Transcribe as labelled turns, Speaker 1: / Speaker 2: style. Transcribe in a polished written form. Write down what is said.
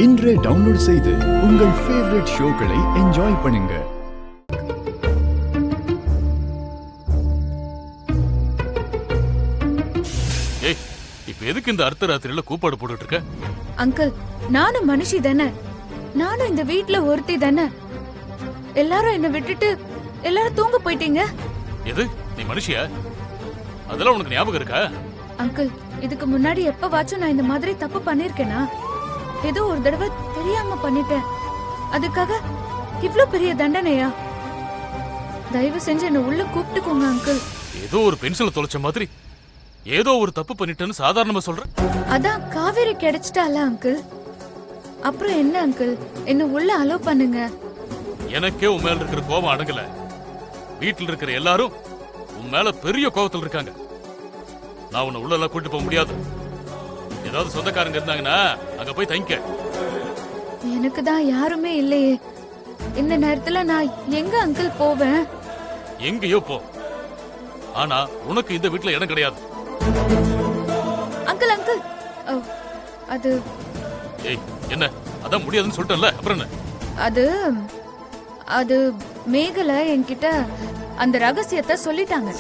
Speaker 1: இன்றே டவுன்லோட் செய்து உங்கள் ஃபேவரட் ஷோக்களை என்ஜாய் பண்ணுங்க.
Speaker 2: ஏய், இப்ப எதுக்கு இந்த அர்த்த ராத்திரியில கூப்பாடு போட்டுட்டு இருக்க?
Speaker 3: அங்கிள், நானும் மனுஷி தானே, நானும் இந்த வீட்ல ஒருத்தி தானே. எல்லாரும் என்ன விட்டுட்டு எல்லாரும் தூங்க போயிட்டீங்க.
Speaker 2: எது, நீ மனுஷியா? அதெல்லாம் உனக்கு ஞாபகம் இருக்கா?
Speaker 3: அங்கிள், இதுக்கு முன்னாடி எப்பவாச்சும் நான் இந்த மாதிரி தப்பு பண்ணிருக்கேனா? ஏதோ ஒரு தடவை தெரியாம பண்ணிட்டேன். அதுக்காக இவ்ளோ பெரிய தண்டனையா? தயவு செஞ்சு என்ன உள்ள கூப்பிட்டுக்கோங்க அங்கிள்.
Speaker 2: ஏதோ ஒரு பென்சிலை தொலைச்ச மாதிரி ஏதோ ஒரு தப்பு பண்ணிட்டேன்னு சாதாரணமா சொல்ற.
Speaker 3: அதான் காவேரி கிடைச்சிட்டால அங்கிள். அப்புறம் என்ன அங்கிள், என்ன உள்ள அலோ பண்ணுங்க.
Speaker 2: எனக்கே உன் மேல இருக்கிற கோபம் அடங்கல. வீட்டுல இருக்கிற எல்லாரும் உன் மேல பெரிய கோபத்தில் இருக்காங்க. நான் உன்னை உள்ள எல்லாம் கூட்டு போக முடியாது. ஏதாவது சொந்தக்காரங்க இருந்தாங்கன்னா அங்க போய் தங்கிக்க.
Speaker 3: எனக்கு தான் யாருமே இல்லையே. இந்த நேரத்துல நான் எங்க அங்கிள் போவேன்?
Speaker 2: எங்கேயோ போ, ஆனா உனக்கு இந்த வீட்டுல இடம் கிடையாது.
Speaker 3: அங்கிள் அங்கிள், அது
Speaker 2: ஏய், என்ன அதான் முடியாதுன்னு சொல்லிட்டேன்ல, அப்புறம் என்ன?
Speaker 3: அது அது மேகல என்கிட்ட அந்த ரகசியத்தை சொல்லிட்டாங்க.